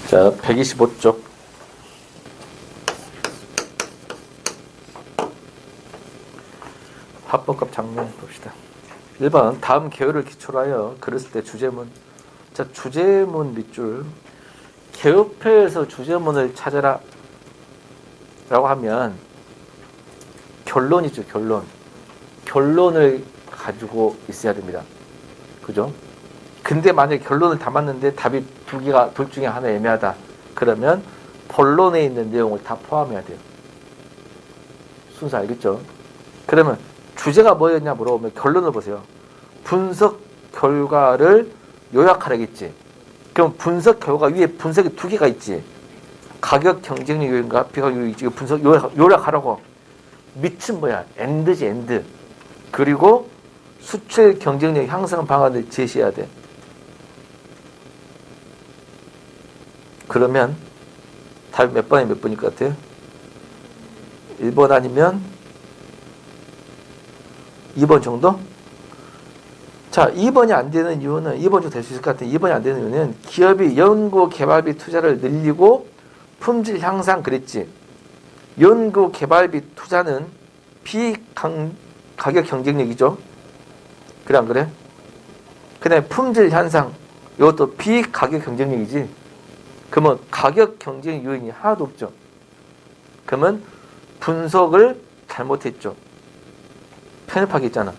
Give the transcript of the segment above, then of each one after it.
자, 125쪽. 합법급 장면 봅시다. 1번 다음 개요를 기초로 하여 글을 쓸 때 주제문. 자, 주제문 밑줄. 개요표에서 주제문을 찾아라 라고 하면 결론이죠. 결론을 가지고 있어야 됩니다. 그죠? 근데 만약에 결론을 담았는데 답이 두 개가 둘 중에 하나 애매하다. 그러면 본론에 있는 내용을 다 포함해야 돼요. 순서 알겠죠? 그러면 주제가 뭐였냐 물어보면 결론을 보세요. 분석 결과를 요약하라겠지. 그럼 분석 결과 위에 분석이 두 개가 있지. 가격 경쟁력 요인과 비가격 요인이지. 분석 요약하라고. 밑은 뭐야? 엔드지, 엔드. 그리고 수출 경쟁력 향상 방안을 제시해야 돼. 그러면 답이 몇 번이 몇 번일 것 같아요? 1번 아니면 2번 정도? 자, 2번이 안 되는 이유는 2번 정도 될 수 있을 것 같아요. 2번이 안 되는 이유는 기업이 연구 개발비 투자를 늘리고 품질 향상 그랬지. 연구 개발비 투자는 비가격 경쟁력이죠. 그래 안 그래? 그다음에 품질 향상 이것도 비가격 경쟁력이지. 그러면 가격 경쟁 요인이 하나도 없죠. 그러면 분석을 잘못했죠. 편협하게 했잖아.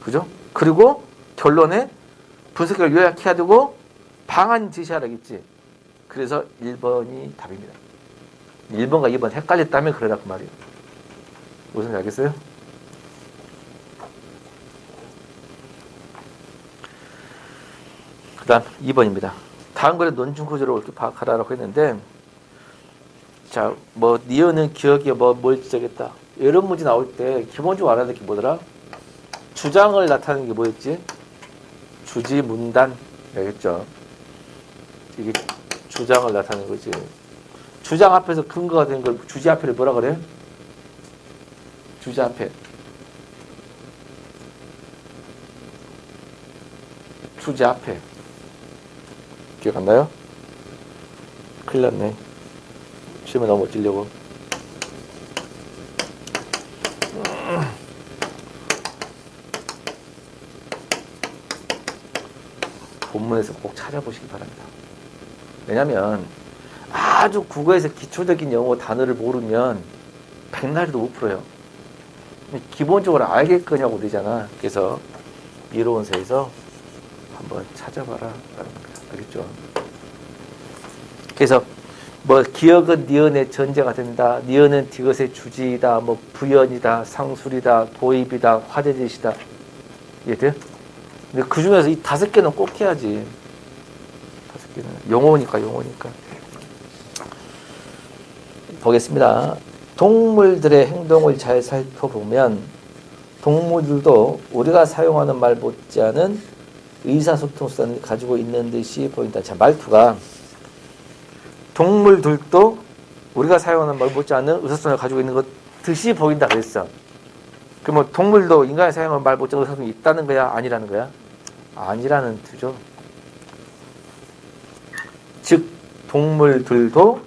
그죠? 그리고 결론에 분석을 요약해야 되고 방안 제시하라겠지. 그래서 1번이 답입니다. 1번과 2번 헷갈렸다면 그러라 그 말이에요. 무슨 알겠어요? 그 다음 2번입니다. 다음 글의 논증 구조를 옳게 파악하라고 했는데, 자, 뭐, 니은은 기억에 뭘 지적했다. 이런 문제 나올 때 기본적으로 알아야 될 게 뭐더라? 주장을 나타내는 게 뭐였지? 주지, 문단. 알겠죠? 이게 주장을 나타내는 거지. 주장 앞에서 근거가 된 걸 주지 앞에를 뭐라 그래? 주지 앞에. 주지 앞에. 기억 안 나요? 큰일 났네. 시험에 너무 어찌려고. 본문에서 꼭 찾아보시기 바랍니다. 왜냐면 아주 국어에서 기초적인 영어 단어를 모르면 백날도 못 풀어요. 기본적으로 알겠거냐고 그러잖아. 그래서 이론서에서 한번 찾아봐라 라는 거야. 알겠죠? 그래서 뭐 기억은 니은의 전제가 된다. 니은은 디귿의 주지이다. 뭐 부연이다. 상술이다. 도입이다. 화제짓이다. 이해돼요? 근데 그 중에서 이 5개는 꼭 해야지. 5개는 용어니까. 보겠습니다. 동물들의 행동을 잘 살펴보면 동물들도 우리가 사용하는 말 못지않은 의사소통성을 가지고 있는 듯이 보인다. 자, 말투가 동물들도 우리가 사용하는 말 못지않은 의사소통을 가지고 있는 것 듯이 보인다 그랬어. 그러면 동물도 인간이 사용하는 말 못지않은 의사소통이 있다는 거야? 아니라는 거야? 아니라는 뜻이죠. 즉 동물들도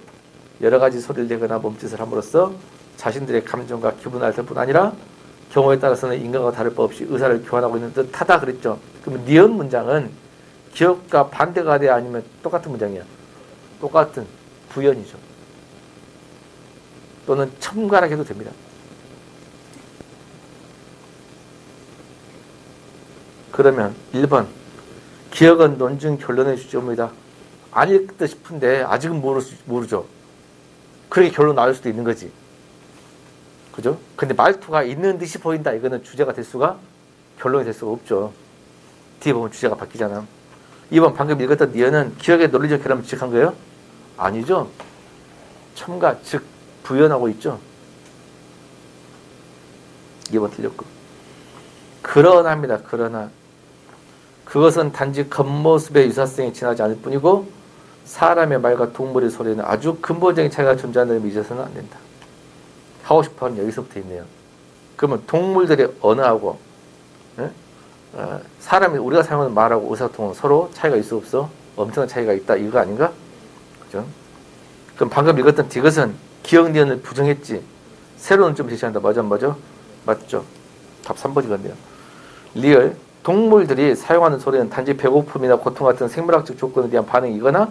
여러 가지 소리를 내거나 몸짓을 함으로써 자신들의 감정과 기분을 알 뿐 아니라 경우에 따라서는 인간과 다를 바 없이 의사를 교환하고 있는 듯하다 그랬죠. 그러면 니은 문장은 기억과 반대가 돼야 아니면 똑같은 문장이야. 똑같은 부연이죠. 또는 첨가락 해도 됩니다. 그러면 1번 기억은 논증 결론의 주제입니다. 아닐 듯 싶은데 아직은 모르죠. 그렇게 결론 나올 수도 있는 거지. 그죠? 근데 말투가 있는 듯이 보인다. 이거는 주제가 될 수가, 결론이 될 수가 없죠. 뒤에 보면 주제가 바뀌잖아. 2번 방금 읽었던 니은은 기억의 논리적 결함을 지적한 거예요? 아니죠. 첨가, 즉 부연하고 있죠. 2번 틀렸고. 그러나입니다. 그러나 그것은 단지 겉모습의 유사성이 지나지 않을 뿐이고 사람의 말과 동물의 소리는 아주 근본적인 차이가 존재하는 데 잊어서는 안 된다. 하고 싶어하는 여기서부터 있네요. 그러면 동물들의 언어하고 사람이 우리가 사용하는 말하고 의사소통은 서로 차이가 있어 없어? 엄청난 차이가 있다. 이거 아닌가? 그죠? 그럼 방금 읽었던 디귿은 기억 니은을 부정했지. 새로운 점 제시한다. 맞아, 맞아? 맞죠? 답 3번이건데요. 리을. 동물들이 사용하는 소리는 단지 배고픔이나 고통 같은 생물학적 조건에 대한 반응이거나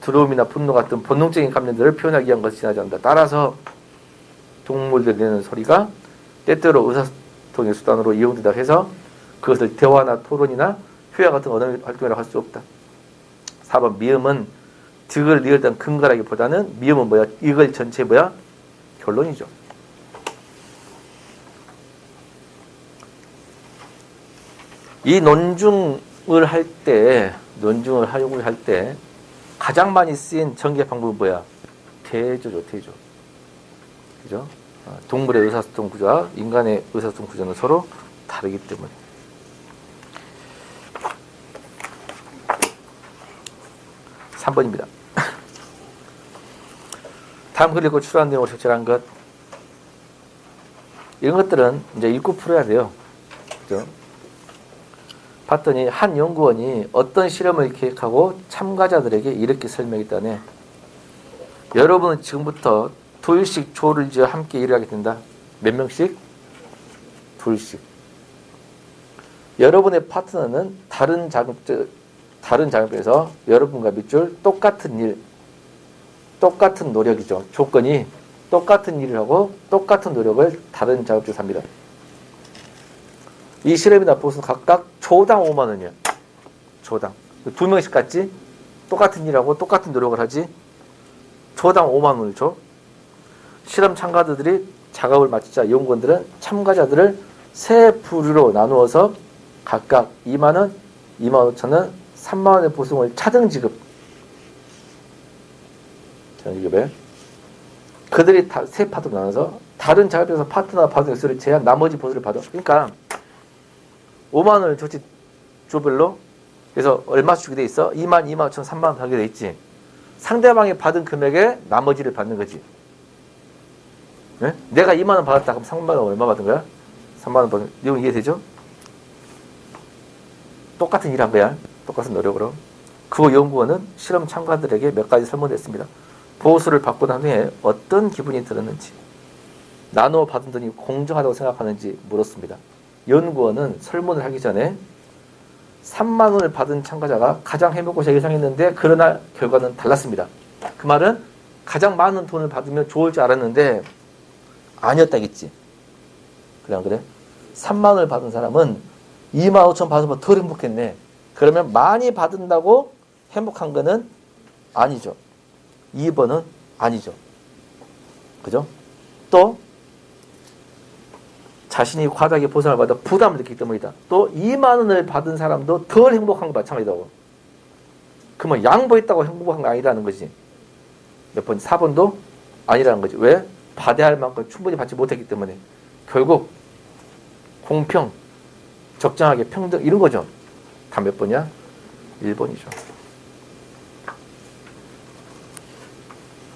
두려움이나 분노 같은 본능적인 감정들을 표현하기 위한 것을 지나지 않는다. 따라서 동물들이 내는 소리가 때때로 의사소통의 수단으로 이용된다 해서 그것을 대화나 토론이나 회화 같은 언어 활동이라고 할 수 없다. 4번 미음은 득을 리을 등 근거라기보다는 미음은 뭐야? 이걸 전체 뭐야? 결론이죠. 이 논중을 하려고 할 때 가장 많이 쓰인 전개 방법은 뭐야? 대조죠, 대조. 그죠? 동물의 의사소통 구조와 인간의 의사소통 구조는 서로 다르기 때문에. (3번입니다) 다음 글 읽고 추론한 내용을 적절한 것. 이런 것들은 이제 읽고 풀어야 돼요. 그죠? 봤더니 한 연구원이 어떤 실험을 계획하고 참가자들에게 이렇게 설명했다네. 여러분은 지금부터 둘씩 조를 지어 함께 일을 하게 된다. 몇 명씩? 둘씩. 여러분의 파트너는 다른 작업에서 여러분과 밑줄 똑같은 일, 똑같은 노력이죠. 조건이 똑같은 일을 하고 똑같은 노력을 다른 작업에서 합니다. 이 실험이나 보수는 각각 초당 5만 원이야. 초당. 두 명씩 같지? 똑같은 일하고 똑같은 노력을 하지? 초당 5만 원을 줘. 실험 참가자들이 작업을 마치자 연구원들은 참가자들을 세 부류로 나누어서 각각 2만 원, 2만 5천 원, 3만 원의 보상을 차등 지급. 지급에 그들이 다 세 파트로 나눠서 다른 작업에서 파트너가 받은 액수를 제한 나머지 보수를 받아. 그러니까 5만 원을 줬지, 조별로. 그래서 얼마 주게 돼 있어? 2만, 2만 5천, 3만 원 받게 돼 있지. 상대방이 받은 금액에 나머지를 받는 거지. 네? 내가 2만 원 받았다. 그럼 3만 원 얼마 받은 거야? 3만 원 받은 내용 이해되죠? 똑같은 일 한 거야. 똑같은 노력으로. 그 연구원은 실험 참가들에게 몇 가지 설문했습니다. 보수를 받고 난 후에 어떤 기분이 들었는지, 나누어 받은 돈이 공정하다고 생각하는지 물었습니다. 연구원은 설문을 하기 전에 3만 원을 받은 참가자가 가장 행복하고 예상했는데 그러나 결과는 달랐습니다. 그 말은 가장 많은 돈을 받으면 좋을 줄 알았는데 아니었다겠지. 그래 안 그래? 3만 원을 받은 사람은 2만 5천 받으면 더 행복했네. 그러면 많이 받은다고 행복한 거는 아니죠. 2번은 아니죠. 그죠? 또 자신이 과다하게 보상을 받아 부담을 느끼기 때문이다. 또 2만 원을 받은 사람도 덜 행복한 거 마찬가지다고. 그러면 양보했다고 행복한 거 아니라는 거지. 몇 번? 4번도 아니라는 거지. 왜? 받아야 할 만큼 충분히 받지 못했기 때문에. 결국 공평, 적정하게 평등 이런 거죠. 다 몇 번이야? 1번이죠.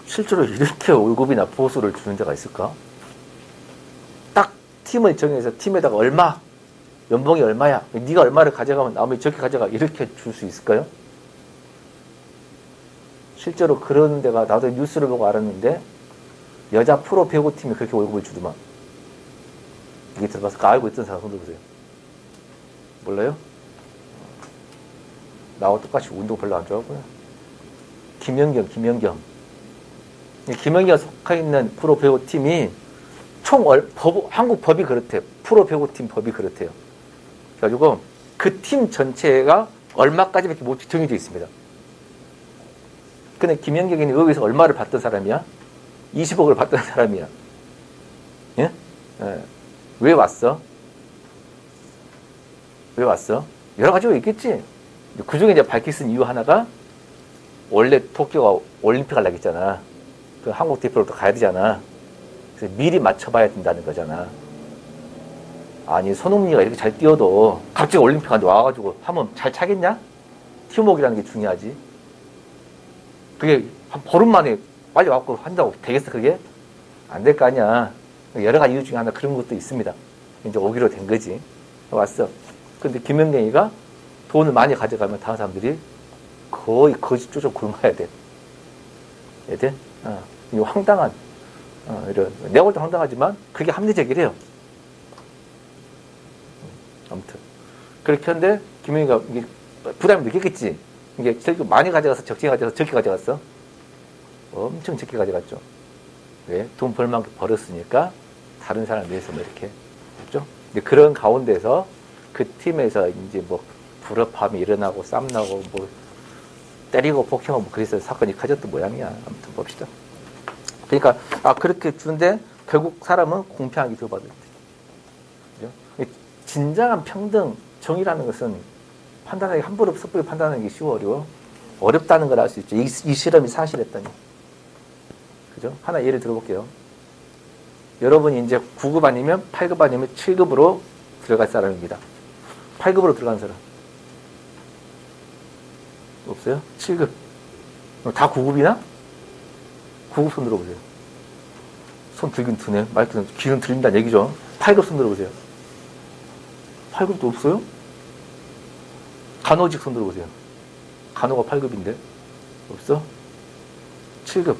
실제로 이렇게 월급이나 보수를 주는 데가 있을까? 딱 팀을 정해서 팀에다가 얼마, 연봉이 얼마야, 네가 얼마를 가져가면 나머지 저렇게 가져가, 이렇게 줄 수 있을까요? 실제로 그런 데가, 나도 뉴스를 보고 알았는데 여자 프로 배구팀이 그렇게 월급을 주더만. 이게 들어가서 알고 있던 사람 손 들어보세요. 몰라요? 나하고 똑같이 운동 별로 안 좋아하고요. 김연경 속해 있는 프로 배구팀이 한국 법이 그렇대요. 프로 배구팀 법이 그렇대요. 그래가지고 그 팀 전체가 얼마까지밖에 못 정해져 있습니다. 근데 김연경이 여기서 얼마를 받던 사람이야? 20억을 받던 사람이야. 예? 예. 왜 왔어? 왜 왔어? 여러 가지가 있겠지. 그 중에 이제 밝히 쓴 이유 하나가 원래 도쿄가 올림픽 하려고 했잖아. 그 한국 대표로 또 가야 되잖아. 그래서 미리 맞춰봐야 된다는 거잖아. 아니, 손흥민이가 이렇게 잘 뛰어도 갑자기 올림픽 한테 와가지고 하면 잘 차겠냐? 팀워크라는 게 중요하지. 그게 한 보름 만에 빨리 와갖고 한다고 되겠어, 그게? 안 될 거 아니야. 여러 가지 이유 중에 하나 그런 것도 있습니다. 이제 오기로 된 거지. 왔어. 근데 김연경이가 돈을 많이 가져가면 다른 사람들이 거의 거짓조정 굶어야 돼. 얘들? 이 황당한, 이런, 내가 볼 때 황당하지만 그게 합리적이래요. 아무튼. 그렇게 하는데, 김영희가 이게 부담이 느꼈겠지. 이게 결국 많이 가져가서 적게 가져가서 적게 가져갔어. 엄청 적게 가져갔죠. 왜? 돈 벌만큼 벌었으니까 다른 사람 위해서 뭐 이렇게 했죠. 근데 그런 가운데서 그 팀에서 이제 뭐 불협화음이 일어나고 쌈 나고 뭐 때리고 폭행하고 뭐 그래서 사건이 커졌던 모양이야. 아무튼 봅시다. 그러니까 그렇게 주는데 결국 사람은 공평하게 줘받을 때. 그죠? 진정한 평등, 정의라는 것은 판단하기 함부로 섣부리 판단하기 쉬워 어려워. 어렵다는 걸 알 수 있죠. 이 실험이 사실했다니. 그죠? 하나 예를 들어볼게요. 여러분이 이제 9급 아니면 8급 아니면 7급으로 들어갈 사람입니다. 8급으로 들어간 사람. 없어요? 7급. 다 9급이나? 9급 손 들어보세요. 손 들긴 드네. 마이크는 귀는 들린다는 얘기죠. 8급 손 들어보세요. 8급도 없어요? 간호직 손 들어보세요. 간호가 8급인데. 없어? 7급.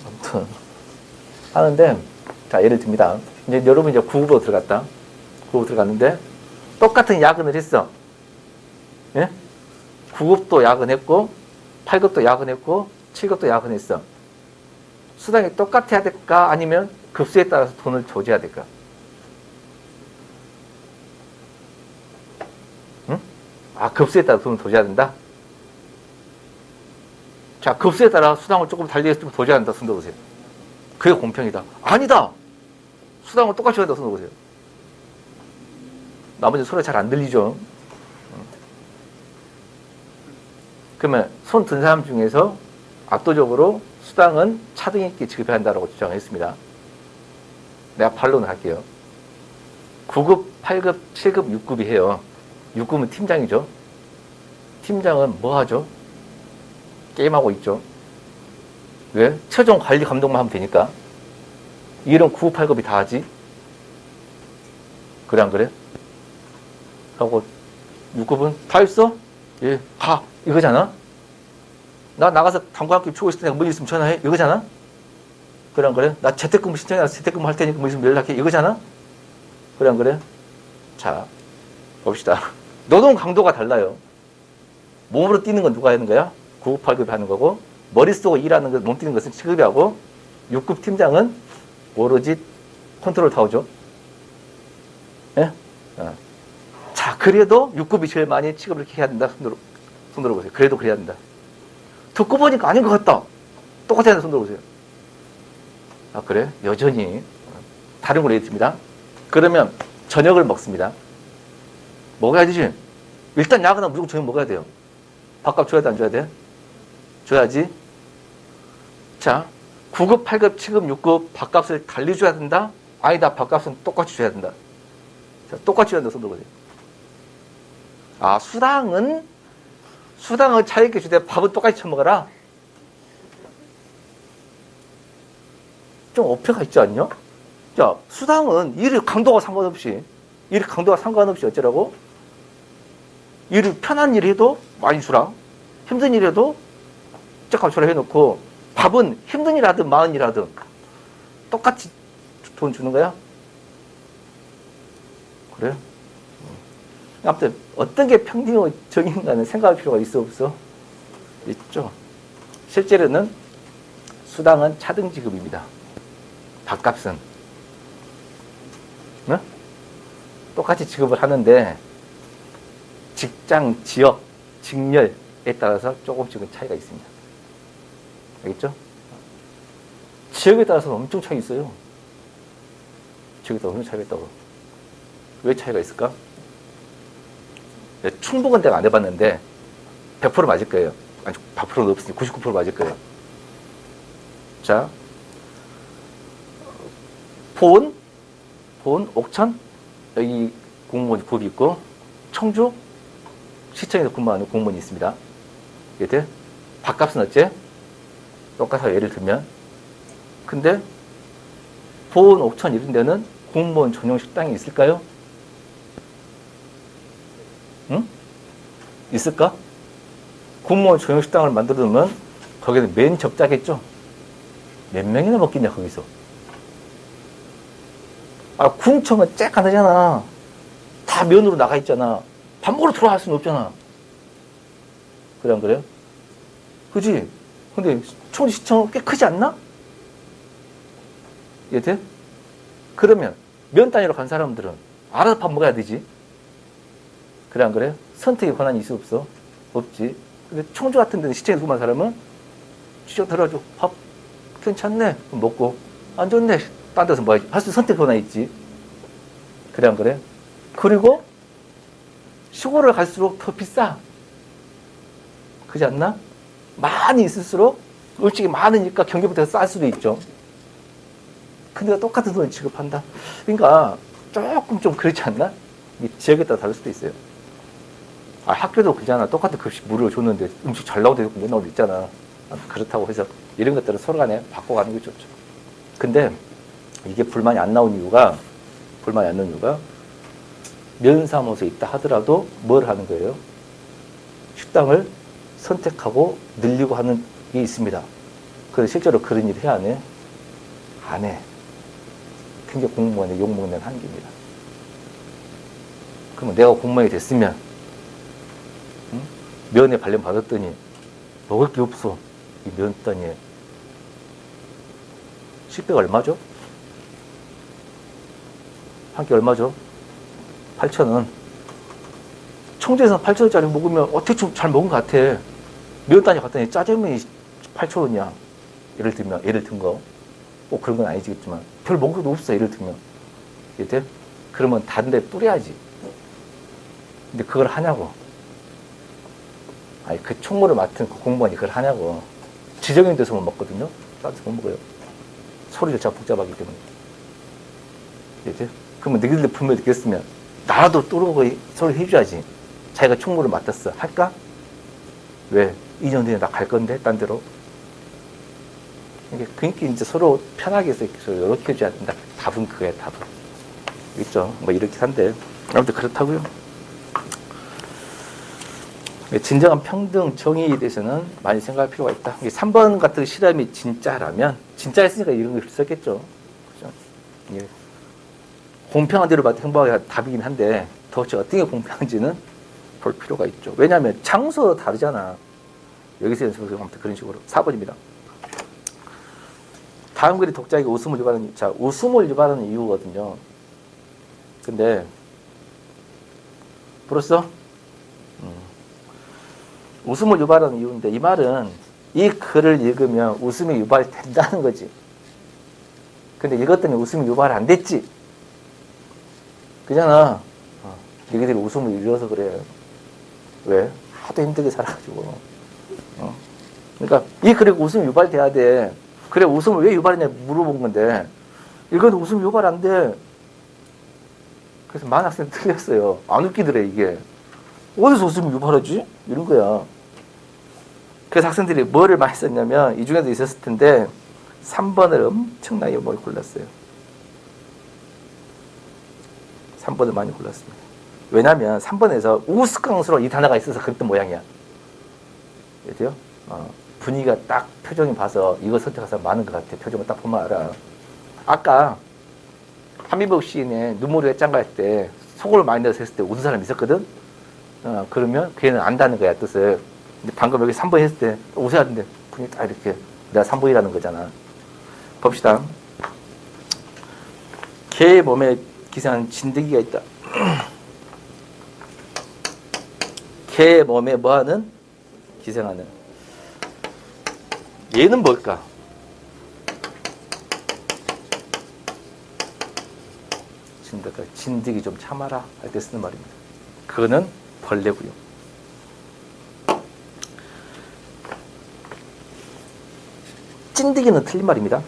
아무튼 하는데, 자, 예를 듭니다. 이제 여러분 이제 9급으로 들어갔다. 9급 들어갔는데 똑같은 야근을 했어. 예? 9급도 야근했고 8급도 야근했고 7급도 야근했어. 수당이 똑같아야 될까? 아니면 급수에 따라서 돈을 조져야 될까? 응? 급수에 따라 돈을 조져야 된다? 자, 급수에 따라 수당을 조금 달리해서 좀 조져야 한다. 손 들어보세요. 그게 공평이다. 아니다! 수당을 똑같이 줘야 한다. 손 들어보세요. 나머지 소리 잘 안 들리죠? 그러면 손 든 사람 중에서 압도적으로 수당은 차등 있게 지급해야 한다고 주장했습니다. 내가 반론을 할게요. 9급, 8급, 7급, 6급이 해요. 6급은 팀장이죠. 팀장은 뭐 하죠? 게임하고 있죠. 왜? 최종 관리 감독만 하면 되니까. 이런 9급, 8급이 다 하지? 그래, 안 그래? 하고 6급은 다 했어? 예, 가. 이거잖아? 나 나가서 당구학교 치고 있을 테니까 뭐 있으면 전화해? 이거잖아? 그래, 안 그래? 나 재택근무 신청해서 재택근무 할 테니까 뭐 있으면 연락해? 이거잖아? 그래, 안 그래? 자, 봅시다. 노동 강도가 달라요. 몸으로 뛰는 건 누가 하는 거야? 9급, 8급이 하는 거고, 머릿속으로 일하는 것, 몸 뛰는 것은 7급이 하고, 6급 팀장은 오로지 컨트롤 타워죠. 예? 자, 그래도 6급이 제일 많이 취급을 이렇게 해야 된다. 손 들어보세요. 그래도 그래야 된다. 듣고 보니까 아닌 것 같다. 똑같아야 된다. 손 들어보세요. 그래? 여전히 다른 걸로 얘기했습니다. 그러면 저녁을 먹습니다. 먹어야 되지. 일단 야근하면 무조건 저녁 먹어야 돼요. 밥값 줘야 돼, 안 줘야 돼? 줘야지. 자, 9급, 8급, 7급, 6급 밥값을 달리 줘야 된다? 아니다. 밥값은 똑같이 줘야 된다. 자, 똑같이 줘야 된다. 손 들어보세요. 수당을 차이게 주되 밥은 똑같이 처먹어라. 좀 어폐가 있지 않냐? 자, 수당은 일의 강도가 상관없이 어쩌라고? 일을 편한 일 해도 많이 주라. 힘든 일 해도 조금 주라 해놓고 밥은 힘든 일 하든 많은 일 하든 똑같이 돈 주는 거야? 그래? 아무튼 어떤 게 평등적인가는 생각할 필요가 있어 없어? 있죠. 실제로는 수당은 차등 지급입니다. 밥값은 네? 똑같이 지급을 하는데 직장, 지역, 직렬에 따라서 조금씩은 차이가 있습니다. 알겠죠? 지역에 따라서 엄청 차이 있어요. 지역에 따라서 엄청 차이가 있다고. 왜 차이가 있을까? 충북은 내가 안 해봤는데 100% 맞을 거예요. 아니 100%는 없으니 99% 맞을 거예요. 자, 보은, 옥천 여기 공무원 부업이 있고 청주 시청에서 근무하는 공무원이 있습니다. 이게 밥값은 어째? 똑같아요. 예를 들면 근데 보은, 옥천 이런 데는 공무원 전용 식당이 있을까요? 응? 있을까? 공무원 저녁식당을 만들어 놓으면 거기는 맨 적자겠죠? 몇 명이나 먹겠냐 거기서. 아, 궁청은 쬐 안 하잖아. 다 면으로 나가 있잖아. 밥 먹으러 들어갈 수는 없잖아. 그래 안 그래요? 그지? 근데 청주시청 꽤 크지 않나? 이해돼? 그러면 면 단위로 간 사람들은 알아서 밥 먹어야 되지. 그래 안 그래요? 선택의 권한이 있어 없어? 없지. 근데 청주 같은 데는 시청에 수고한 사람은 시청 들어가지고 밥 괜찮네 먹고 안 좋네 딴 데서 뭐 할 수 선택 권한이 있지. 그래 안 그래? 그리고 시골을 갈수록 더 비싸. 그렇지 않나? 많이 있을수록 음식이 많으니까 경기보다 쌀 수도 있죠. 근데 똑같은 돈을 지급한다. 그러니까 조금 좀 그렇지 않나? 지역에 따라 다를 수도 있어요. 아, 학교도 그잖아. 똑같은 급식 무료로 줬는데 음식 잘 나오고 못 나오고 있잖아. 그렇다고 해서 이런 것들은 서로 간에 바꿔가는 게 좋죠. 근데 이게 불만이 안 나온 이유가 면사무소에 있다 하더라도 뭘 하는 거예요? 식당을 선택하고 늘리고 하는 게 있습니다. 그런데 실제로 그런 일 해야 안 해? 안 해. 그게 공무원의 욕먹는 한계입니다. 그러면 내가 공무원이 됐으면 면에 발령 받았더니 먹을 게 없어. 이 면 단위에. 식비가 얼마죠? 한 끼 얼마죠? 8,000원. 청주에서 8,000원짜리 먹으면 어떻게 좀 잘 먹은 것 같아. 면 단위 갔더니 짜장면이 8,000원이야. 예를 든 거. 꼭 그런 건 아니지겠지만. 별 먹을 것도 없어. 예를 들면. 이해돼? 그러면 다른 데 뿌려야지. 근데 그걸 하냐고. 아니, 그 총무를 맡은 그 공무원이 그걸 하냐고. 지정인 데서만 먹거든요. 딴 데서 못 먹어요. 소리 자체가 복잡하기 때문에. 이해돼? 그러면 너희들 분명히 느꼈으면 나라도 뚜루고 소리 해줘야지. 자기가 총무를 맡았어. 할까? 왜? 2년 뒤에 나 갈 건데, 딴 데로. 그러니까 이제 서로 편하게 해서 이렇게 해줘야 된다. 답은 그거야, 답은. 있죠? 뭐 이렇게 한데. 아무튼 그렇다고요. 진정한 평등, 정의에 대해서는 많이 생각할 필요가 있다. 3번 같은 실험이 진짜라면, 진짜 했으니까 이런 걸 썼겠죠. 그죠? 예. 공평한 대로 행복하게 답이긴 한데, 도대체 어떻게 공평한지는 볼 필요가 있죠. 왜냐하면 장소 다르잖아. 여기서 연습해서 아무튼 그런 식으로. 4번입니다. 다음 글이 독자에게 웃음을 유발하는, 자, 웃음을 유발하는 이유거든요. 근데, 불었어? 웃음을 유발하는 이유인데, 이 말은 이 글을 읽으면 웃음이 유발된다는 거지. 근데 읽었더니 웃음이 유발 안 됐지. 그잖아. 얘기들이 웃음을 잃어서 그래. 왜? 하도 힘들게 살아가지고. 그러니까 이 글에 웃음이 유발돼야 돼. 그래, 웃음을 왜 유발했냐 물어본 건데, 읽어도 웃음이 유발 안 돼. 그래서 많은 학생이 틀렸어요. 안 웃기더래, 이게. 어디서 웃음이 유발하지? 이런 거야. 그래서 학생들이 뭐를 많이 썼냐면, 이 중에도 있었을 텐데, 3번을 엄청나게 많이 골랐어요. 3번을 많이 골랐습니다. 왜냐면 3번에서 우스꽝스러운 이 단어가 있어서 그랬던 모양이야. 그죠? 분위기가 딱 표정이 봐서 이거 선택해서 많은 것 같아. 표정을 딱 보면 알아. 아까 한민복 시인의 눈물의 짱가 할 때 속을 많이 내서 했을 때 웃은 사람이 있었거든? 그러면 걔는 안다는 거야, 뜻을. 근데 방금 여기 3번 했을 때 웃어야 하는데 분위기 딱 이렇게 내가 3번이라는 거잖아. 봅시다. 개의 몸에 기생하는 진드기가 있다. 개의 몸에 뭐하는? 기생하는. 얘는 뭘까? 진드기 좀 참아라 할 때 쓰는 말입니다. 그거는 벌레고요. 찐득이는 틀린 말입니다.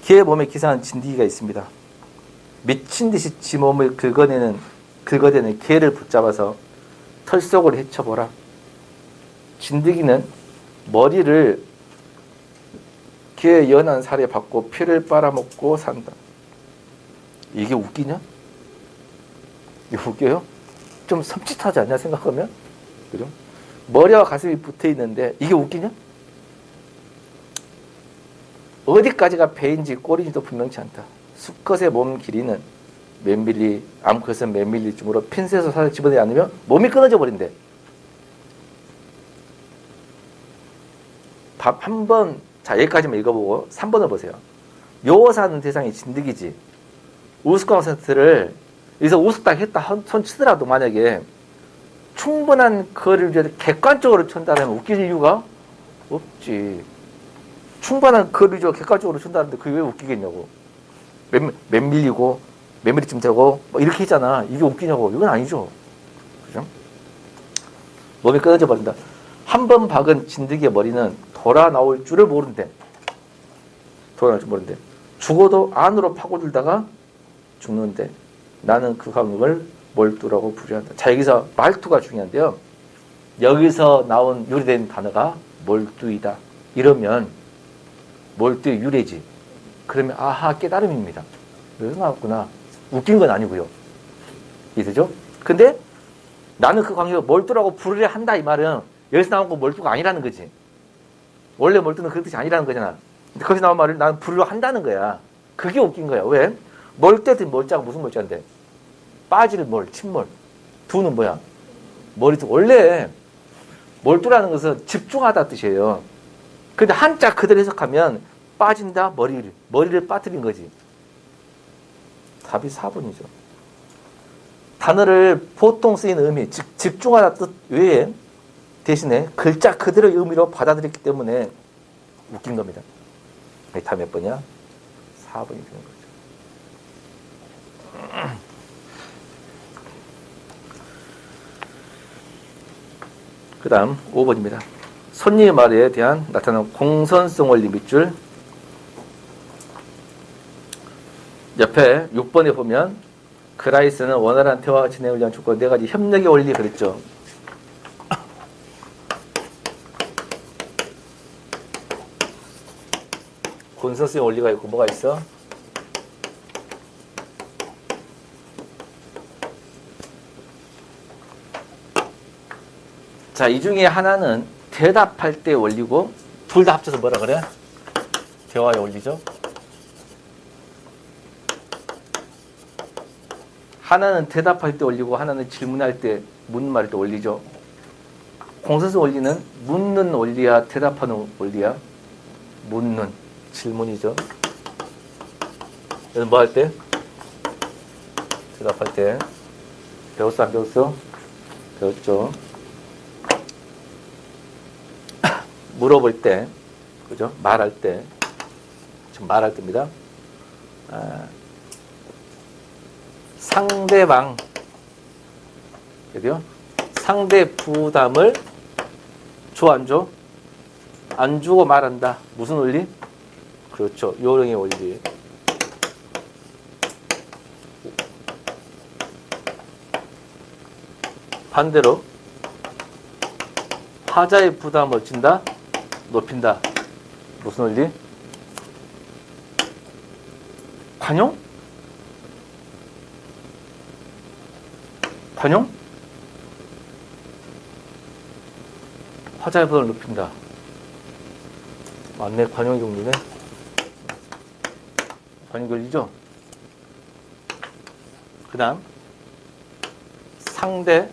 개의 몸에 기생하는 진드기가 있습니다. 미친 듯이 지 몸을 긁어대는 개를 붙잡아서 털 속으로 헤쳐보라. 진드기는 머리를 개의 연한 살에 박고 피를 빨아먹고 산다. 이게 웃기냐? 이거 웃겨요? 좀 섬찟하지 않냐 생각하면? 그죠? 머리와 가슴이 붙어 있는데 이게 웃기냐? 어디까지가 배인지 꼬리인지도 분명치 않다. 수컷의 몸 길이는 몇 밀리, 암컷은 몇 밀리쯤으로 핀셋으로 살을 집어내지 않으면 몸이 끊어져 버린대. 밥 한 번, 자, 여기까지만 읽어보고 3번을 보세요. 묘사하는 대상이 진드기지. 우스꽝 세트를 여기서 우스딱 했다 손 치더라도 만약에 충분한 거리를 줘야 객관적으로 쳤다면 웃길 이유가 없지. 충분한 거리를 줘 객관적으로 쳤다는데 그게 왜 웃기겠냐고. 몇 밀리고 몇 밀리쯤 되고 뭐 이렇게 했잖아. 이게 웃기냐고. 이건 아니죠. 그죠? 몸이 끊어져 버린다. 한 번 박은 진드기의 머리는 돌아 나올 줄을 모른대. 돌아 나올 줄 모른대. 죽어도 안으로 파고들다가 죽는데 나는 그 감각을 몰두라고 부르한다. 자, 여기서 말투가 중요한데요. 여기서 나온 유래된 단어가 몰두이다. 이러면 몰두의 유래지. 그러면 아하 깨달음입니다. 여기서 나왔구나. 웃긴 건 아니고요. 이해되죠? 근데 나는 그 관계를 몰두라고 부르려 한다 이 말은 여기서 나온 거 몰두가 아니라는 거지. 원래 몰두는 그런 뜻이 아니라는 거잖아. 근데 거기서 나온 말을 나는 부르려 한다는 거야. 그게 웃긴 거야. 왜? 몰때든 몰자가 무슨 몰자인데? 빠질 몰, 침몰. 두는 뭐야? 머리도 원래 몰두라는 것은 집중하다 뜻이에요. 근데 한자 그대로 해석하면 빠진다, 머리를 빠뜨린 거지. 답이 4번이죠. 단어를 보통 쓰이는 의미, 즉 집중하다 뜻 외에 대신에 글자 그대로의 의미로 받아들였기 때문에 웃긴 겁니다. 답 몇 번이야? 4번이 되는 거죠. 그 다음 5번입니다. 손님의 말에 대한 나타나는 공선성 원리 밑줄. 옆에 6번에 보면 그라이스는 원활한 대화 진행을 위한 조건 4가지 협력의 원리 그랬죠. 공선성의 원리가 있고 뭐가 있어? 자, 이 중에 하나는 대답할 때 원리고 둘 다 합쳐서 뭐라 그래? 대화의 원리죠. 하나는 대답할 때 원리고 하나는 질문할 때 묻는 말일 때 원리죠. 공선성 원리는 묻는 원리야 대답하는 원리야? 묻는 질문이죠. 그래서 뭐 할 때? 대답할 때. 배웠어 안 배웠어? 배웠죠. 물어볼 때, 그죠? 말할 때, 지금 말할 때입니다. 상대방, 그죠? 상대 부담을 줘, 안 줘? 안 주고 말한다. 무슨 원리? 그렇죠. 요령의 원리. 반대로, 하자의 부담을 준다? 높인다. 무슨 원리? 관용? 관용? 화자의 부담을 높인다. 맞네. 관용의 경리네. 관용 원리죠? 그 다음 상대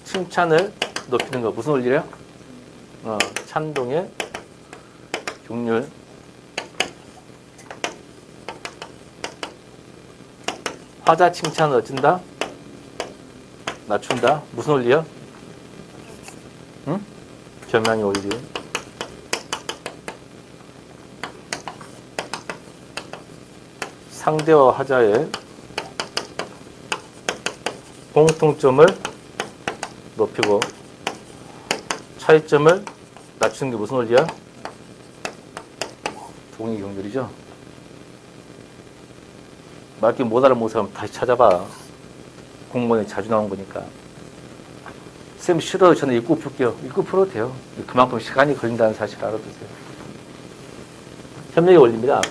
칭찬을 높이는 거. 무슨 원리래요? 찬동의 격률. 화자 칭찬을 어쩐다? 낮춘다. 무슨 원리야? 응? 겸양의 원리. 상대와 하자의 공통점을 높이고 차이점을 낮추는 게 무슨 원리야? 동의 경률이죠. 말기 못 알아먹은 사람 다시 찾아봐. 공무원에 자주 나온 거니까. 쌤 싫어요. 저는 읽고 풀게요. 읽고 풀어도 돼요. 그만큼 시간이 걸린다는 사실을 알아두세요. 협력의 원리입니다.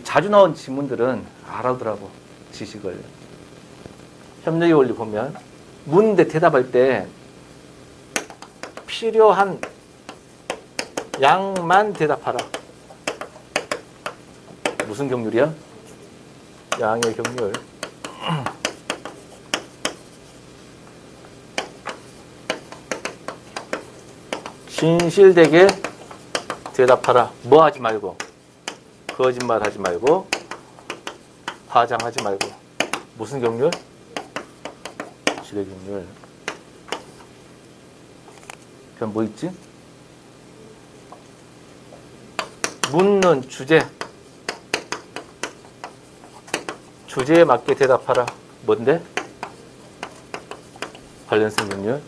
자주 나온 지문들은 알아두라고. 지식을. 협력의 원리 보면 묻는데 대답할 때 필요한 양만 대답하라. 무슨 경률이야? 양의 경률. 진실되게 대답하라. 뭐 하지 말고, 거짓말 하지 말고, 과장하지 말고. 무슨 경률? 질의 경률. 그럼 뭐 있지? 묻는 주제. 주제에 맞게 대답하라. 뭔데? 관련성 경률.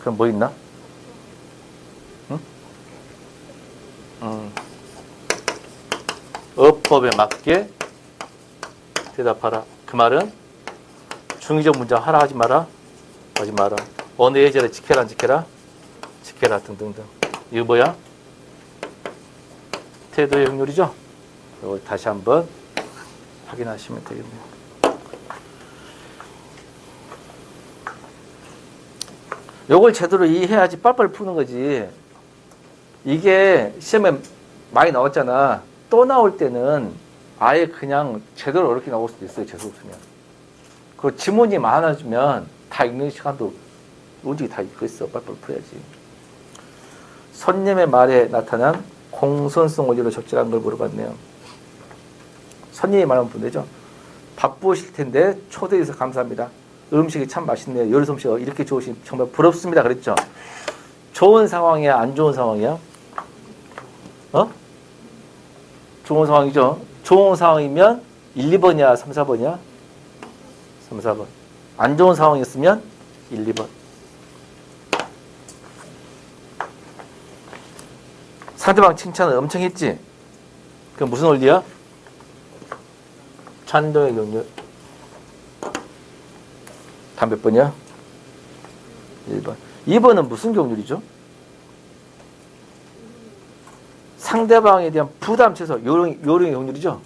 그럼 뭐 있나? 응? 어법에 맞게 대답하라. 그 말은 중의적 문장 하라 하지 마라. 하지 마라. 어느 예절에 지켜라 안 지켜라? 지켜라 등등등. 이거 뭐야? 태도의 확률이죠? 이걸 다시 한번 확인하시면 되겠네요. 요걸 제대로 이해해야지 빨빨 푸는 거지. 이게 시험에 많이 나왔잖아. 또 나올 때는 아예 그냥 제대로 어렵게 나올 수도 있어요. 재수 없으면. 그 지문이 많아지면 다 읽는 시간도 로직이 다 읽고 있어. 빨빨 풀어야지. 손님의 말에 나타난 공손성 원리로 적절한 걸 물어봤네요. 손님이 말하면 분되죠. 바쁘실 텐데 초대해 주셔서 감사합니다. 음식이 참 맛있네요. 요리 솜씨가 이렇게 좋으신 정말 부럽습니다. 그랬죠. 좋은 상황이야? 안 좋은 상황이야? 좋은 상황이죠. 좋은 상황이면 1, 2번이야? 3, 4번이야? 3, 4번. 안 좋은 상황이었으면 1, 2번. 상대방 칭찬을 엄청 했지? 그럼 무슨 원리야? 찬동의 경률. 다음 몇 번이야? 1번. 2번은 무슨 경률이죠? 상대방에 대한 부담 최소. 요령의 경률이죠?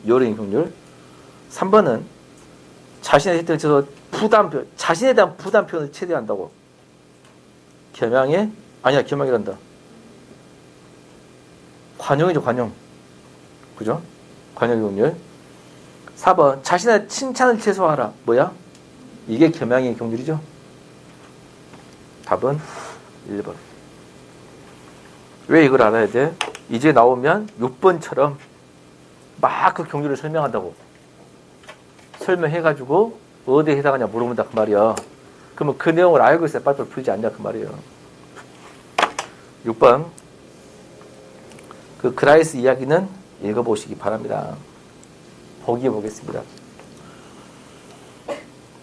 요령의 경률. 3번은 자신의 혜택을 최소 부담표. 자신에 대한 부담 표현을 최대한다고. 겸양의? 아니야, 겸양이란다. 관용이죠, 관용. 그죠? 관용의 경률. 4번. 자신의 칭찬을 최소화하라. 뭐야? 이게 겸양의 경률이죠? 답은 1번. 왜 이걸 알아야 돼? 이제 나오면 6번처럼 막 그 경률을 설명한다고. 설명해가지고 어디에 해당하냐 물어본다 그 말이야. 그러면 그 내용을 알고 있어야 빨리빨리 풀지 않냐 그 말이에요. 6번. 그 그라이스 이야기는 읽어보시기 바랍니다. 보기 보겠습니다.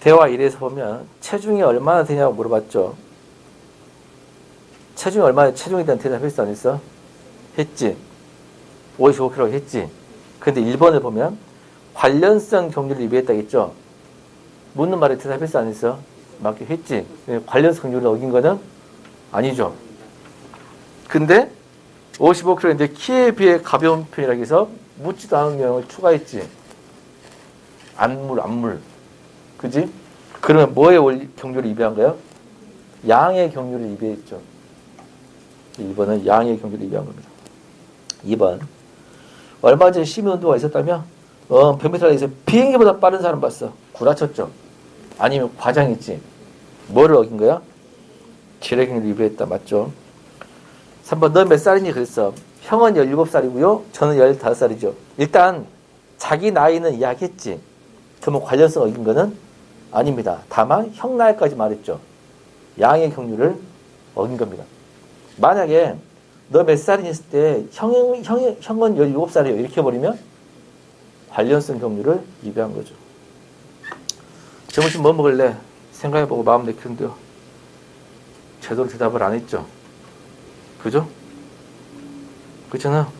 대화 1에서 보면 체중이 얼마나 되냐고 물어봤죠. 체중이 얼마나 체중에 대한 대답했어 안 했어? 했지. 55kg 했지. 근데 1번을 보면 관련성 경률을 위배했다겠죠. 묻는 말에 대답했어 안 했어? 맞게 했지. 관련성 경률을 어긴 거는 아니죠. 근데 55kg인데 키에 비해 가벼운 편이라고 해서 묻지도 않은 명을 추가했지. 안물. 그지? 그러면 뭐의 경률을 위배한 거야? 양의 경률을 위배했죠. 1번은 양의 경률을 위배한 겁니다. 2번. 얼마 전에 시민운동가 있었다며? 100m에서 비행기보다 빠른 사람 봤어. 구라쳤죠. 아니면 과장했지. 뭐를 어긴 거야? 질의 경률을 위배했다. 맞죠? 3번. 너 몇 살이니? 그랬어. 형은 17살이고요. 저는 15살이죠. 일단 자기 나이는 이야기했지. 그러면 관련성 어긴 거는 아닙니다. 다만 형 나이까지 말했죠. 양의 경률을 어긴 겁니다. 만약에 너 몇 살이니 했을 때 형은 17살이에요. 이렇게 해버리면 관련성 경률을 위배한 거죠. 점심 뭐 먹을래? 생각해보고 마음 내켰는데요. 제대로 대답을 안 했죠. 그죠? 그렇잖아.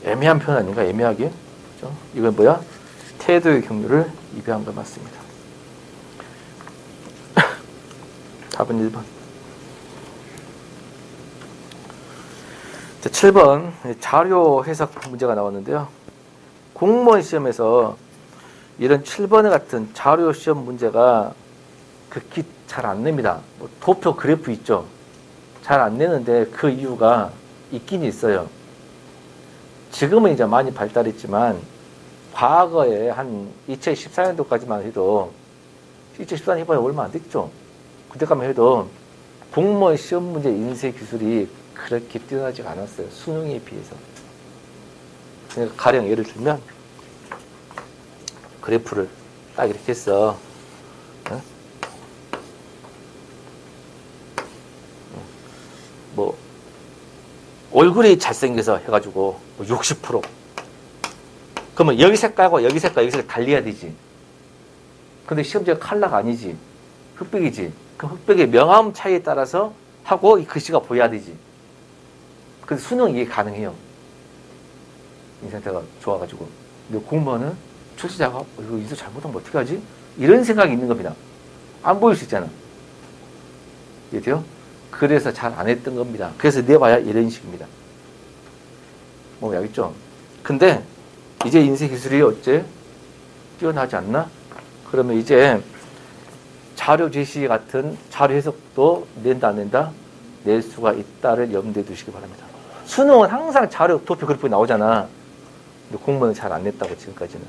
애매한 표현 아닌가? 애매하게. 그죠? 이건 뭐야? 태도의 경률을 위배한 거 맞습니다. 답은 1번. 자, 7번 자료 해석 문제가 나왔는데요. 공무원 시험에서 이런 7번에 같은 자료 시험 문제가 극히 잘 안 냅니다. 뭐 도표 그래프 있죠. 잘 안 내는데 그 이유가 있긴 있어요. 지금은 이제 많이 발달했지만 과거에 한 2014년도까지만 해도 2014년 해봐야 얼마 안 됐죠. 그때까지만 해도 공무원 시험 문제 인쇄 기술이 그렇게 뛰어나지 않았어요. 수능에 비해서. 그러니까 가령 예를 들면 그래프를 딱 이렇게 했어. 뭐 얼굴이 잘생겨서 해가지고 뭐 60%. 그러면 여기 색깔과 여기 색깔, 여기 색깔 달리해야 되지. 근데 시험지가 컬러가 아니지. 흑백이지. 그럼 흑백의 명암 차이에 따라서 하고 이 글씨가 보여야 되지. 근데 수능 이게 가능해요. 이 상태가 좋아가지고. 근데 공무원은 출시자가 이거 인쇄 잘못하면 어떻게 하지? 이런 생각이 있는 겁니다. 안 보일 수 있잖아. 이해돼요? 그래서 잘 안 했던 겁니다. 그래서 내봐야 이런 식입니다. 뭐 알겠죠? 근데 이제 인쇄 기술이 어째 뛰어나지 않나? 그러면 이제 자료 제시 같은 자료 해석도 낸다 안 낸다? 낼 수가 있다를 염두에 두시기 바랍니다. 수능은 항상 자료 도표 그래프 나오잖아. 근데 공무원은 잘 안 냈다고 지금까지는.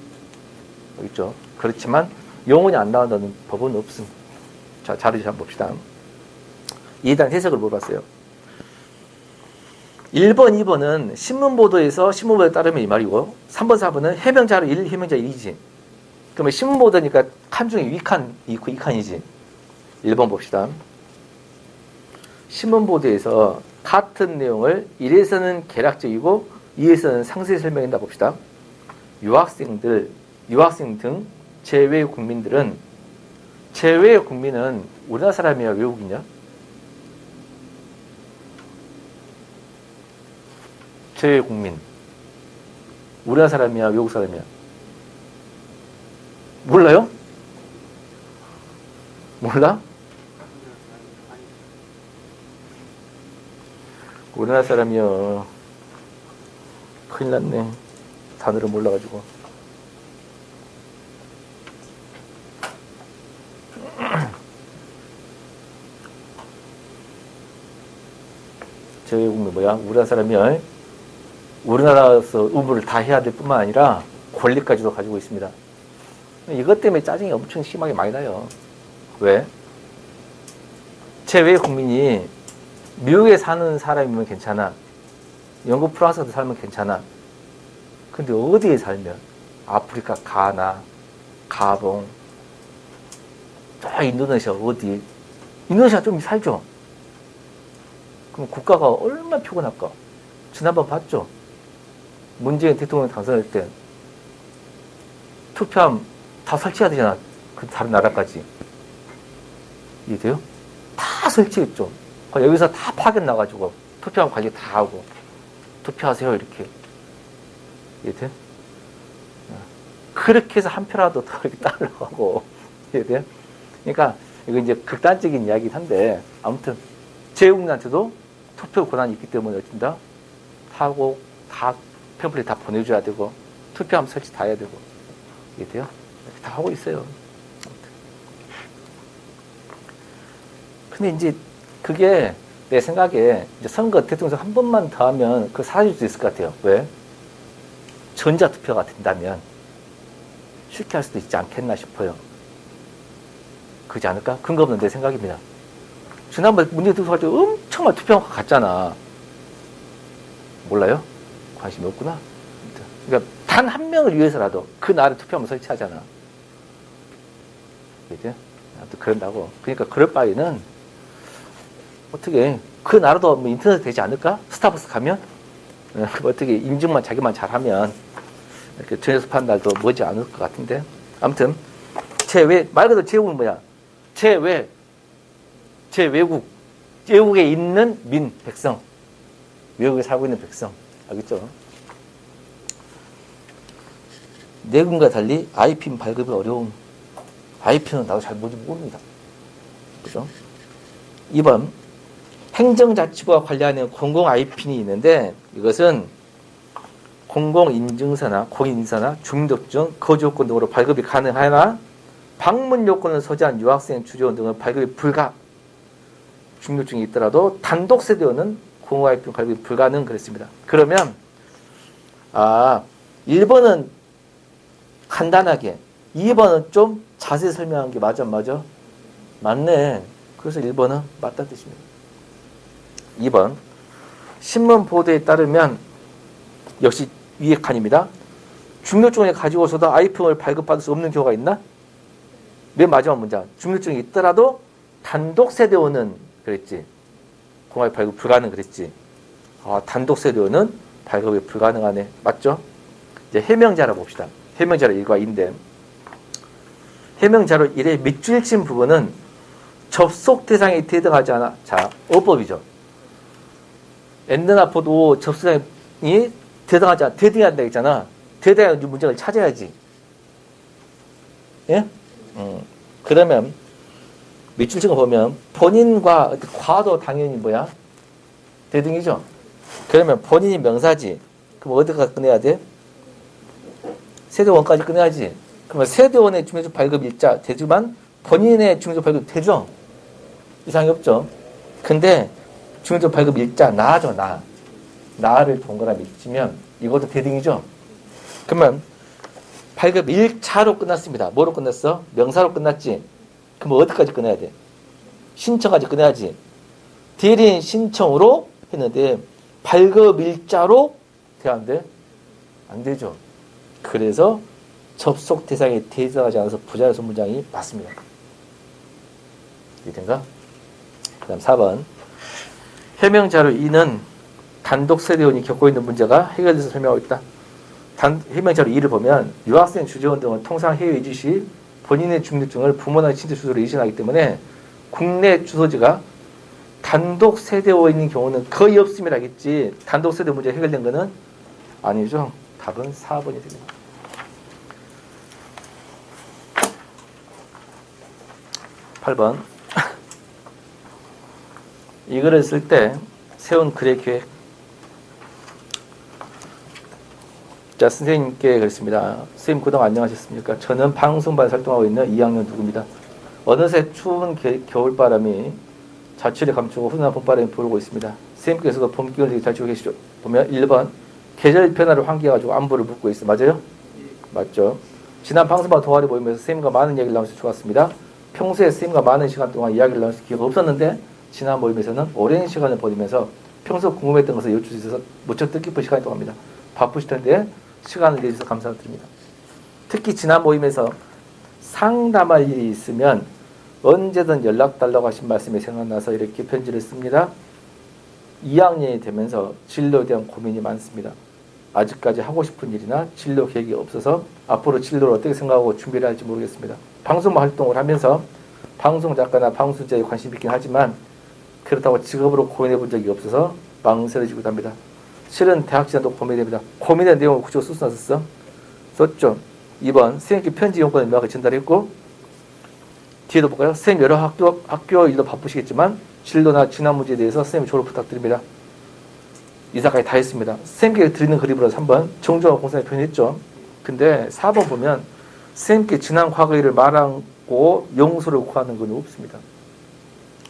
알겠죠? 그렇지만 영원히 안 나온다는 법은 없음. 자, 자료 제시 한번 봅시다. 2단 해석을 물어봤어요. 1번, 2번은 신문보도에서 신문보도에 따르면 이 말이고 3번, 4번은 해명자료 1, 해명자 2지. 그러면 신문보도니까 칸 중에 위칸 있고 2칸이지. 1번 봅시다. 신문보도에서 같은 내용을 1에서는 개략적이고 2에서는 상세히 설명한다 봅시다. 유학생 등 제외 국민들은 제외 국민은 우리나라 사람이야 외국이냐? 제외 국민 우리나라 사람이야 외국 사람이야? 몰라요? 몰라? 우리나라 사람이요. 큰일 났네. 단어를 몰라가지고. 제외국민 뭐야? 우리나라 사람이요. 우리나라에서 의무를 다 해야 될 뿐만 아니라 권리까지도 가지고 있습니다. 이것 때문에 짜증이 엄청 심하게 많이 나요. 왜? 제외 국민이 미국에 사는 사람이면 괜찮아. 영국, 프랑스에서 살면 괜찮아. 근데 어디에 살면? 아프리카, 가나, 가봉, 저 인도네시아 어디? 인도네시아 좀 살죠? 그럼 국가가 얼마나 피곤할까? 지난번 봤죠? 문재인 대통령 당선할 때 투표함 다 설치해야 되잖아. 그 다른 나라까지. 이해돼요? 다 설치했죠. 여기서 다 파견 나가지고 투표함 관리 다 하고 투표하세요 이렇게. 이해돼? 그렇게 해서 한 표라도 더 이렇게 따르려고 하고. 이해돼? 그러니까 이거 이제 극단적인 이야기긴 한데 아무튼 제국민한테도 투표 권한이 있기 때문에 어쩐다? 하고 다 팸플릿 다 보내줘야 되고 투표함 설치 다 해야 되고. 이해돼요? 이렇게 다 하고 있어요. 근데 이제 그게 내 생각에 이제 선거 대통령 한 번만 더 하면 그거 사라질 수 있을 것 같아요. 왜? 전자투표가 된다면 쉽게 할 수도 있지 않겠나 싶어요. 그렇지 않을까? 근거 없는 내 생각입니다. 지난번에 문재인 대통령 할 때 엄청 많이 투표한 거 같잖아. 몰라요? 관심이 없구나. 그러니까 단 한 명을 위해서라도 그 날에 투표함을 설치하잖아. 그죠? 아무튼 그런다고. 그러니까 그럴 바에는 어떻게 그 나라도 뭐 인터넷 되지 않을까? 스타벅스 가면 어떻게 인증만 자기만 잘하면 이렇게 전해수판 날도 머지 않을 것 같은데. 아무튼 제외 말 그대로 제국은 뭐야? 제외국에 있는 백성, 외국에 살고 있는 백성, 알겠죠? 내군과 달리 IP 발급이 어려움. IP는 나도 잘 모릅니다. 그죠? 2번 행정자치부와 관련된 공공 IP이 있는데 이것은 공공인증서나 공인인사나 주민등록증, 거주요건 등으로 발급이 가능하나 방문 요건을 소지한 유학생, 주재원 등은 발급이 불가. 주민등록증이 있더라도 단독 세대원은 공허가입금 발급이 불가능 그랬습니다. 그러면 1번은 간단하게, 2번은 좀 자세히 설명한 게 맞아? 맞네. 그래서 1번은 맞다는 뜻입니다. 2번 신문 보도에 따르면 역시 위의 칸입니다. 주민등록증을 가지고서도 아이폰을 발급받을 수 없는 경우가 있나? 맨 마지막 문장. 주민등록증이 있더라도 단독 세대원은 그랬지. 공화의 발급 불가능 그랬지. 단독 세대원은 발급이 불가능하네. 맞죠? 이제 해명자로 봅시다. 해명자로 1과 2인데 해명자로 1의 밑줄친 부분은 접속 대상에 대등하지 않아. 자, 어법이죠. 엔드나 포도 접속 대상이 대등하지 않아. 대등해야 한다 했잖아. 대등한 문장을 찾아야지. 예? 그러면 밑줄친거 보면 본인과 과도 당연히 뭐야? 대등이죠. 그러면 본인이 명사지. 그럼 어디까지 꺼내야 돼? 세대원까지 꺼내야지. 그러면 세대원의 주민등록 발급 일자 되지만 본인의 주민등록 발급 되죠? 이상이 없죠. 근데 주민등록 발급 일자 나죠. 나를 동그라미 치면 이것도 대등이죠. 그러면 발급 1차로 끝났습니다. 뭐로 끝났어? 명사로 끝났지. 그럼 어디까지 꺼내야 돼? 신청까지 꺼내야지. 대리인 신청으로 했는데 발급 일자로 돼야 안 돼? 안 되죠. 그래서 접속 대상에 대등하지 않아서 부자여서 문장이 맞습니다. 이해된가? 그 다음 4번 해명자료 2는 단독 세대원이 겪고 있는 문제가 해결돼서 설명하고 있다. 해명자료 2를 보면 유학생, 주재원 등은 통상 해외 이주 시 본인의 주민등록증을 부모나 친자 주소로 이전하기 때문에 국내 주소지가 단독 세대원인 경우는 거의 없음이라겠지. 단독 세대 문제 해결된 거는 아니죠. 답은 4번이 됩니다. 8번 이 글을 쓸 때 세운 글의 계획. 자, 선생님께 그랬습니다. 선생님 그동안 안녕하셨습니까? 저는 방송반 활동하고 있는 2학년 누구입니다. 어느새 추운 겨울바람이 자취를 감추고 훈훈한 봄바람이 불고 있습니다. 선생님께서도 봄 기운을 잘 지고 계시죠? 보면 1번 계절 변화를 환기해가지고 안부를 묻고 있어. 맞아요? 맞죠? 지난 방송반 동아리 모임에서 선생님과 많은 이야기를 나눠서 좋았습니다. 평소에 선생님과 많은 시간 동안 이야기를 나눌 기회가 없었는데 지난 모임에서는 오랜 시간을 보내면서 평소 궁금했던 것을 여쭐 수 있어서 무척 뜻깊은 시간이 동합니다. 바쁘실 텐데 시간을 내주셔서 감사드립니다. 특히 지난 모임에서 상담할 일이 있으면 언제든 연락 달라고 하신 말씀이 생각나서 이렇게 편지를 씁니다. 2학년이 되면서 진로에 대한 고민이 많습니다. 아직까지 하고 싶은 일이나 진로 계획이 없어서 앞으로 진로를 어떻게 생각하고 준비를 할지 모르겠습니다. 방송 활동을 하면서 방송작가나 방송제에 관심이 있긴 하지만 그렇다고 직업으로 고민해 본 적이 없어서 망설여지기도 합니다. 실은 대학 진학도 고민됩니다. 고민의 내용을 구체적으로 쓸 수 없었어? 썼죠. 2번 선생님께 편지 용건을 명확히 전달했고 뒤에도 볼까요? 선생님 여러 학교 일도 바쁘시겠지만 진로나 진학 문제에 대해서 선생님 조언 부탁드립니다. 이사까지 다 했습니다. 선생님께 드리는 그림으로 3번 정중한 공상에 표현했죠. 근데 4번 보면 선생님께 지난 과거 일을 말하고 용서를 구하는 건 없습니다.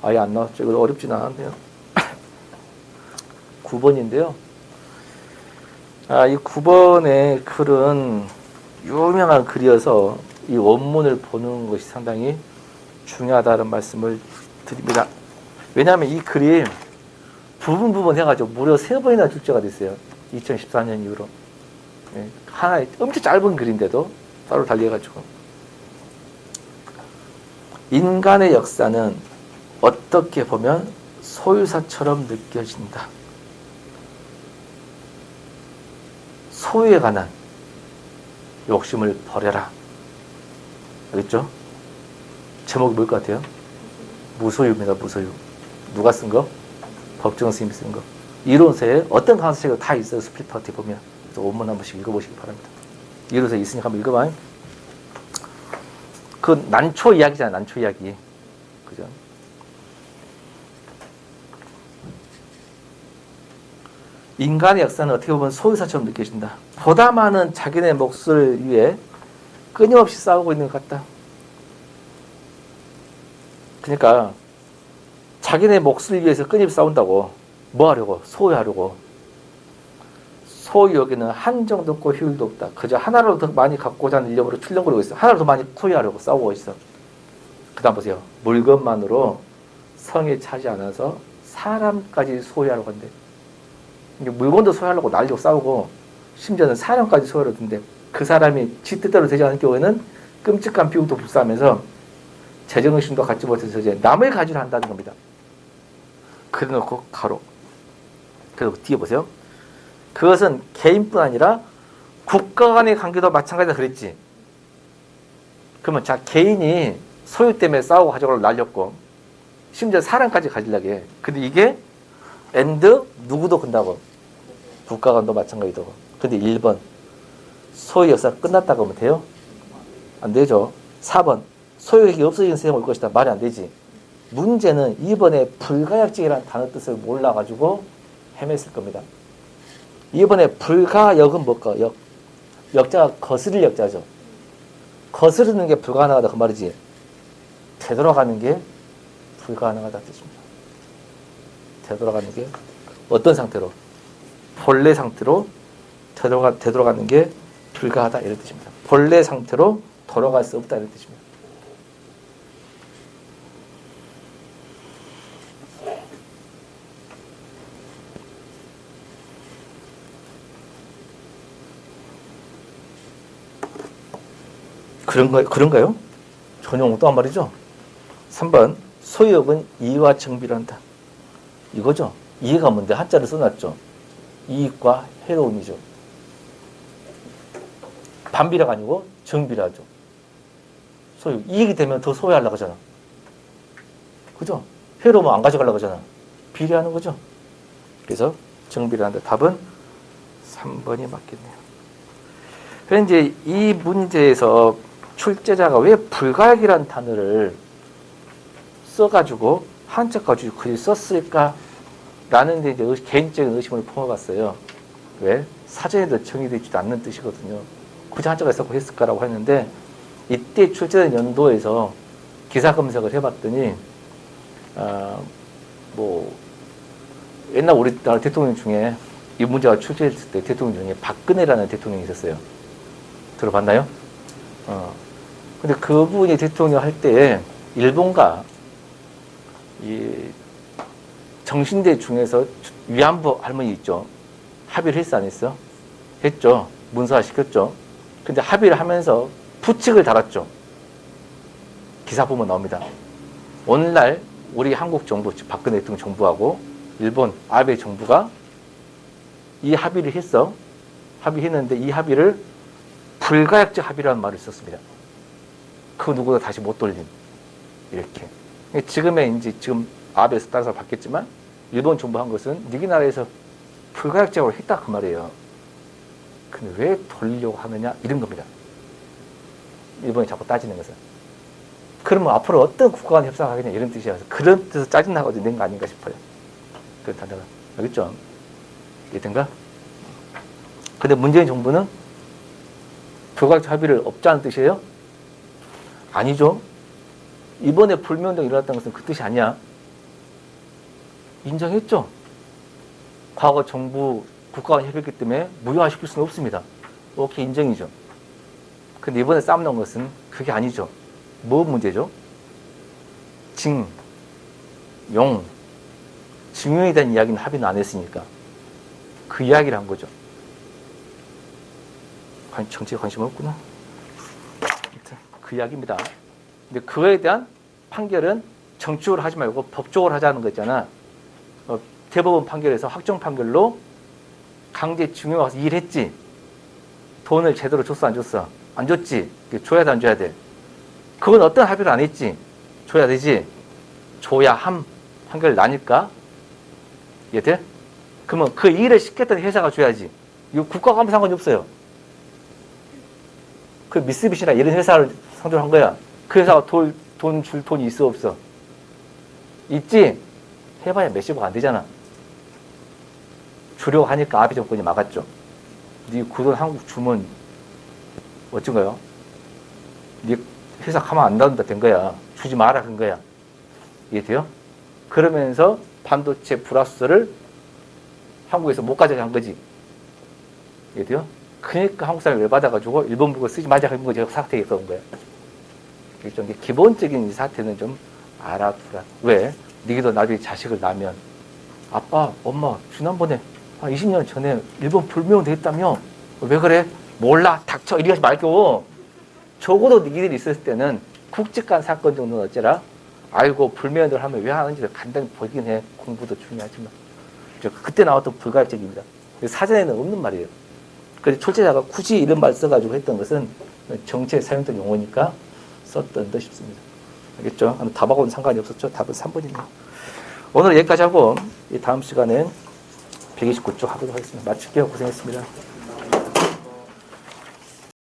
아예 안 나왔죠. 이거 어렵진 않았네요. 9번인데요. 이 9번의 글은 유명한 글이어서 이 원문을 보는 것이 상당히 중요하다는 말씀을 드립니다. 왜냐하면 이 글이 부분 해가지고 무려 3번이나 출제가 됐어요. 2014년 이후로. 하나의 엄청 짧은 글인데도 따로 달리해가지고. 인간의 역사는 어떻게 보면 소유사처럼 느껴진다. 소유에 관한 욕심을 버려라. 알겠죠? 제목이 뭘 것 같아요? 무소유입니다. 무소유. 누가 쓴 거? 법정 스님이 쓴 거. 이론서에 어떤 강사책도 다 있어요. 스플릿파트 보면. 그래서 원문 한 번씩 읽어보시기 바랍니다. 이론서에 있으니까 한번 읽어봐요. 그 난초 이야기잖아요. 난초 이야기. 그죠? 인간의 역사는 어떻게 보면 소유사처럼 느껴진다. 보다 많은 자기네 몫을 위해 끊임없이 싸우고 있는 것 같다. 그러니까 자기네 몫을 위해서 끊임없이 싸운다고. 뭐 하려고? 소유하려고. 소유 여기는 한정도 없고 효율도 없다. 그저 하나로 더 많이 갖고자 하는 일념으로 출렁거리고 있어. 하나로 더 많이 소유하려고 싸우고 있어. 그 다음 보세요. 물건만으로 성에 차지 않아서 사람까지 소유하려고 한대. 물건도 소유하려고 난리고 싸우고 심지어는 사람까지 소유하려고 하는데 그 사람이 지 뜻대로 되지 않을 경우에는 끔찍한 비용도 불사하면서 재정의식도 갖지 못해서 이제 남의 가지를 한다는 겁니다. 그래 놓고 가로. 그리고 뒤에 보세요. 그것은 개인뿐 아니라 국가 간의 관계도 마찬가지다 그랬지. 그러면 자 개인이 소유 때문에 싸우고 가져가려고 날렸고 심지어 사람까지 가지려고 해. 근데 이게 엔드 누구도 건다고. 국가 간도 마찬가지고. 근데 1번 소유 역사가 끝났다고 하면 돼요? 안 되죠. 4번 소유액이 없어지는 세상이 올 것이다. 말이 안 되지. 문제는 2번에 불가역적이라는 단어 뜻을 몰라가지고 헤맸을 겁니다. 2번에 불가역은 뭘까? 역자가 거스를 역자죠. 거스르는 게 불가능하다 그 말이지. 되돌아가는 게 불가능하다 뜻입니다. 되돌아가는 게 어떤 상태로? 본래 상태로 되돌아가는 게 불가하다 이런 뜻입니다. 본래 상태로 돌아갈 수 없다 이런 뜻입니다. 그런가요? 전혀 엉뚱한 말이죠. 3번 소유욕은 이익과 정비란다. 이거죠. 이익가 뭔데 한자를 써놨죠. 이익과 해로움이죠. 반비례가 아니고 정비례죠. 소유 이익이 되면 더 소유하려고 하잖아. 그죠? 해로움은 안 가져가려고 하잖아. 비례하는 거죠. 그래서 정비례한다. 답은 3번이 맞겠네요. 그래서 이제 이 문제에서 출제자가 왜 불가역이라는 단어를 써가지고 한자 가지고 글을 썼을까? 라는 데 이제 개인적인 의심을 품어봤어요. 왜? 사전에도 정의되어 있지도 않는 뜻이거든요. 굳이 한자가 있었고 했을까라고 했는데 이때 출제된 연도에서 기사 검색을 해봤더니 옛날 우리나라 대통령 중에 이 문제가 출제됐을 때 대통령 중에 박근혜라는 대통령이 있었어요. 들어봤나요? 근데 그분이 대통령 할 때 일본과 이 정신대 중에서 위안부 할머니 있죠. 합의를 했어 안 했어? 했죠. 문서화 시켰죠. 근데 합의를 하면서 부칙을 달았죠. 기사 보면 나옵니다. 오늘날 우리 한국 정부, 즉 박근혜 대통령 정부하고 일본 아베 정부가 이 합의를 했어. 합의했는데 이 합의를 불가역적 합의라는 말을 썼습니다. 그 누구도 다시 못 돌림. 이렇게. 지금 아베에서 따라서 바뀌었지만 일본 정부 한 것은 니네 나라에서 불가역적으로 했다 그 말이에요. 근데 왜 돌리려고 하느냐 이런 겁니다. 일본이 자꾸 따지는 것은. 그러면 앞으로 어떤 국가 간 협상하겠냐 이런 뜻이라서 그런 뜻에서 짜증나가지고 낸 거 아닌가 싶어요. 그런 단어가. 알겠죠? 이해된가? 근데 문재인 정부는 불가역적 합의를 없자는 뜻이에요? 아니죠. 이번에 불매운동이 일어났다는 것은 그 뜻이 아니야. 인정했죠. 과거 정부 국가가 협의했기 때문에 무효화시킬 수는 없습니다. 오케이, 인정이죠. 근데 이번에 싸움 난 것은 그게 아니죠. 뭐 문제죠? 징용에 대한 이야기는 합의는 안 했으니까 그 이야기를 한 거죠. 정치에 관심 없구나. 그 이야기입니다. 근데 그거에 대한 판결은 정치적으로 하지 말고 법적으로 하자는 거 있잖아. 대법원 판결에서 확정 판결로 강제 징용에 와서 일했지. 돈을 제대로 줬어 안 줬어? 안 줬지. 줘야 돼 안 줘야 돼? 그건 어떤 합의를 안 했지. 줘야 되지. 줘야 함 판결 나니까. 이해돼? 그러면 그 일을 시켰던 회사가 줘야지. 이거 국가가 하면 상관이 없어요. 그 미쓰비시나 이런 회사를 상대로 한 거야. 그 회사가 돈 줄 돈이 있어 없어? 있지? 해봐야 몇십억 안 되잖아. 주려고 하니까 아베 정권이 막았죠. 네 굳은 한국 주문 어쩐가요? 네 회사 가만 안 놔둔다 된 거야. 주지 마라 된 거야. 이해돼요? 그러면서 반도체 플러스를 한국에서 못 가져게 한 거지. 이해돼요? 그러니까 한국 사람이 열받아가지고 일본 물건 쓰지 말자 하는 거지. 사태가 그런 거야. 그래서 기본적인 이 사태는 좀 알아두라. 왜? 니도 나중에 자식을 낳으면 아빠, 엄마, 지난번에 한 20년 전에 일본 불매운 돼 있다며? 왜 그래? 몰라, 닥쳐. 이리 하지 말고. 적어도 니들이 있을 때는 굵직한 사건 정도는 어쩌라? 알고 불매운을 하면 왜 하는지를 간단히 보긴 해. 공부도 중요하지만. 그때 나왔던 불가역적입니다. 사전에는 없는 말이에요. 그래서 출제자가 굳이 이런 말 써가지고 했던 것은 정치에 사용된 용어니까 썼던 듯 싶습니다. 알겠죠? 답하고는 상관이 없었죠? 답은 3번이네요. 오늘 여기까지 하고 다음 시간엔 129쪽 하도록 하겠습니다. 마칠게요. 고생했습니다.